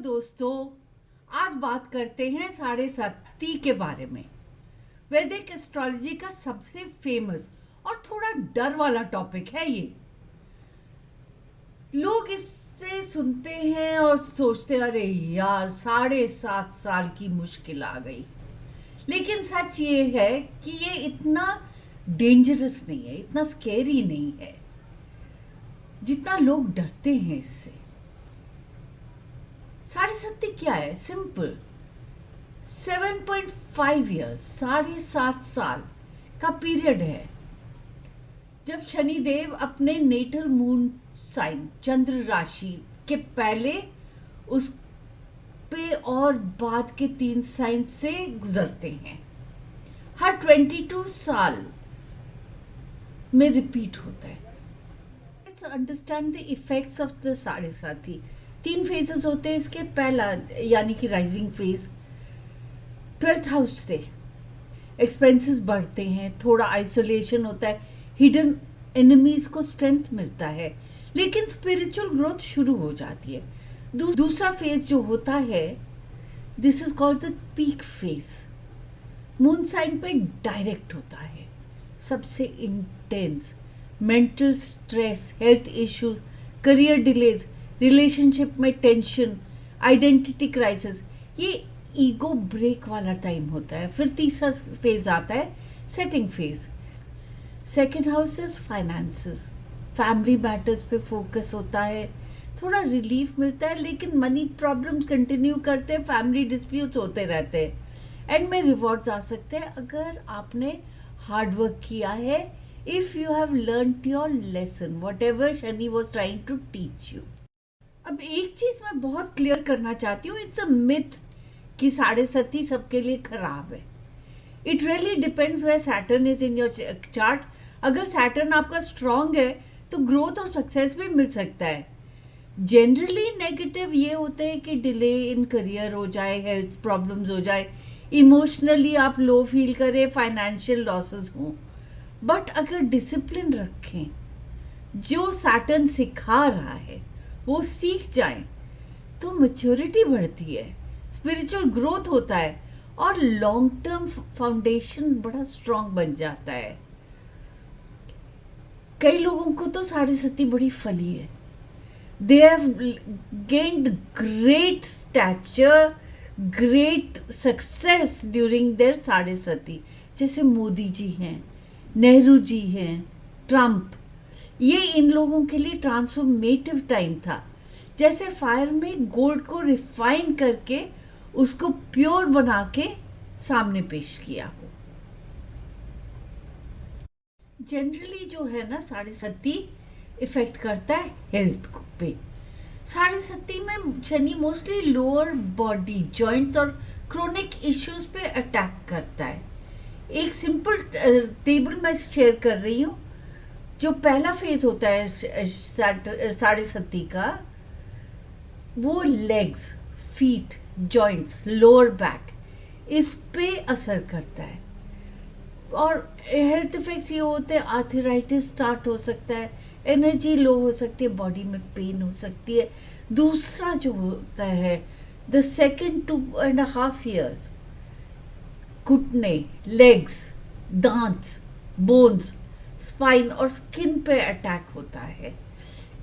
दोस्तों, आज बात करते हैं साढ़े साती के बारे में। वैदिक एस्ट्रोलॉजी का सबसे फेमस और थोड़ा डर वाला टॉपिक है ये। लोग इससे सुनते हैं और सोचते अरे यार 7.5 साल की मुश्किल आ गई। लेकिन सच ये है कि ये इतना डेंजरस नहीं है, इतना स्केरी नहीं है जितना लोग डरते हैं इससे। साढ़े सत्ती क्या है? सिंपल, 7.5 ईयर्स, 7.5 साल का पीरियड है जब शनिदेव अपने नेटल मून साइन चंद्र राशि के पहले उस पे और बाद के 3 साइन से गुजरते हैं। हर 22 साल में रिपीट होता है। Let's understand the effects of the साढ़े साती। 3 फेजेस होते हैं इसके। पहला यानी कि राइजिंग फेज, 12th हाउस से एक्सपेंसेस बढ़ते हैं, थोड़ा आइसोलेशन होता है, हिडन एनिमीज को स्ट्रेंथ मिलता है, लेकिन स्पिरिचुअल ग्रोथ शुरू हो जाती है। दूसरा फेज जो होता है, this is called the peak phase. Moon sign पे डायरेक्ट होता है, सबसे intense mental stress, health issues, career delays, relationship में टेंशन, आइडेंटिटी क्राइसिस, ये ईगो ब्रेक वाला टाइम होता है। फिर तीसरा फेज आता है, setting phase. Second house is finances, family matters पे फोकस होता है, थोड़ा रिलीफ मिलता है, लेकिन मनी प्रॉब्लम्स कंटिन्यू करते हैं, फैमिली डिस्प्यूट्स होते रहते हैं। एंड में रिवॉर्ड्स आ सकते हैं अगर आपने हार्ड वर्क किया है, if you have learned your lesson, whatever Shani was trying to teach you. अब एक चीज मैं बहुत क्लियर करना चाहती हूँ, इट्स अ मिथ कि साढ़े सती सबके लिए खराब है। It really depends where Saturn is in your chart. अगर सैटर्न आपका स्ट्रांग है तो ग्रोथ और सक्सेस भी मिल सकता है। जनरली नेगेटिव ये होते हैं कि डिले इन करियर हो जाए, हेल्थ प्रॉब्लम्स हो जाए, इमोशनली आप लो फील करें, फाइनेंशियल लॉसेस हों। बट अगर डिसिप्लिन रखें, जो सैटर्न सिखा रहा है वो सीख जाएं, तो मैच्योरिटी बढ़ती है, स्पिरिचुअल ग्रोथ होता है और लॉन्ग टर्म फाउंडेशन बड़ा स्ट्रांग बन जाता है। कई लोगों को तो साढ़े सती बड़ी फली है। They have gained great stature, great success during their साढ़े सती, जैसे मोदी जी हैं, नेहरू जी हैं, ट्रम्प। ये इन लोगों के लिए ट्रांसफॉर्मेटिव टाइम था, जैसे फायर में गोल्ड को रिफाइन करके उसको प्योर बना के सामने पेश किया हो। जनरली जो है ना, साढ़े सती इफेक्ट करता है हेल्थ को पे। साढ़े सती में Shani mostly lower body, joints और क्रोनिक इश्यूज पे अटैक करता है। एक सिंपल टेबल मैं शेयर कर रही हूँ। जो पहला फेज होता है साढ़े सती का, वो legs, feet, joints, lower back, इस पे असर करता है। और हेल्थ इफेक्ट्स ये होते हैं, आर्थराइटिस स्टार्ट हो सकता है, एनर्जी लो हो सकती है, बॉडी में पेन हो सकती है। दूसरा जो होता है, द सेकेंड 2.5 years, घुटने, लेग्स, दांत, बोन्स, स्पाइन और स्किन पे अटैक होता है।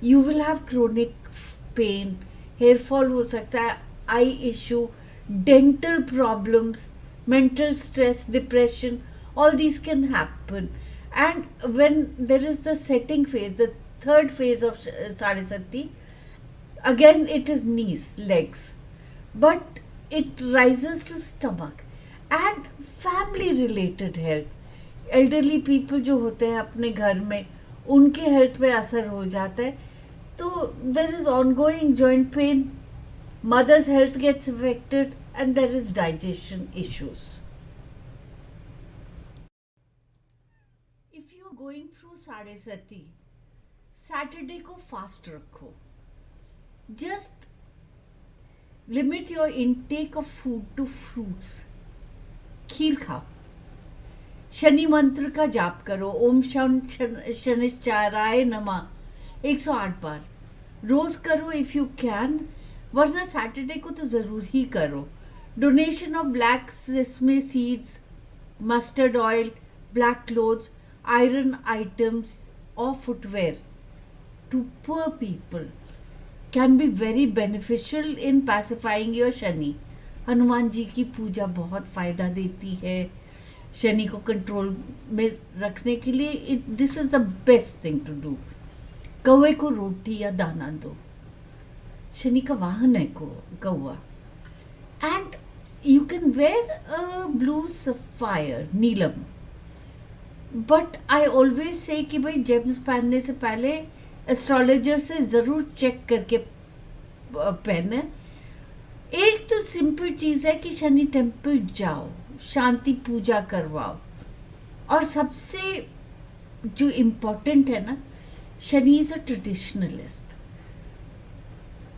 You will have chronic pain, hair fall हो सकता है, eye issue, dental problems, mental stress, depression, all these can happen. And when there is the setting phase, the third phase of Sadhe Sati, again it is knees, legs, but it rises to stomach and family related health. Elderly people जो होते हैं अपने घर में, उनके health पे असर हो जाता है। तो there is ongoing joint pain, mother's health gets affected, and there is digestion issues. If you are going through Sade Sati, Saturday को फास्ट रखो। Just limit your intake of food to fruits. खीर खाओ, शनि मंत्र का जाप करो, ओम शनिश्चराय नमः 108 बार रोज करो इफ यू कैन। वरना सैटरडे को तो ज़रूर ही करो। Donation of black sesame seeds, mustard oil, black clothes, iron items or footwear to poor people can be very beneficial in pacifying your Shani. Hanuman ji की पूजा बहुत फ़ायदा देती है शनि को कंट्रोल में रखने के लिए। This is the best thing to do. कौवे को रोटी या दाना दो, शनि का वाहन है कौवा। And you can wear a blue sapphire, Neelam. But I always say कि भाई जेम्स पहनने से पहले एस्ट्रोलॉजर से ज़रूर चेक करके पहने। एक तो सिंपल चीज़ है कि शनि टेम्पल जाओ, शांति पूजा करवाओ। और सबसे जो इम्पोर्टेंट है ना, Shani is a traditionalist.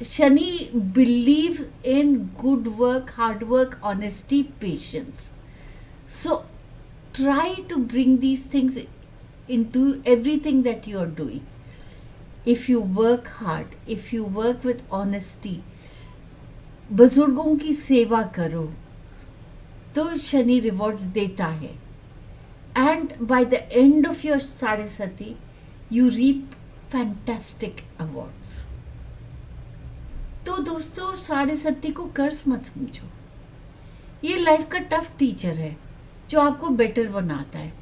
Shani believe in good work, hard work, honesty, patience. So try to bring these things into everything that you are doing. If you work hard, if you work with honesty, बुजुर्गों की सेवा करो तो Shani rewards देता है। And by the end of your साढ़े सती you reap fantastic awards. तो दोस्तों, साढ़े सती को कर्ज मत समझो, ये लाइफ का टफ टीचर है जो आपको बेटर बनाता है।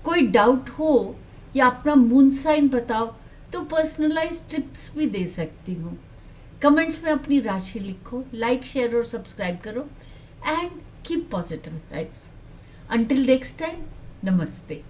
कोई डाउट हो या अपना मून साइन बताओ तो पर्सनलाइज टिप्स भी दे सकती हूँ। कमेंट्स में अपनी राशि लिखो, लाइक, शेयर और सब्सक्राइब करो and keep positive lifes. Until next time, नमस्ते।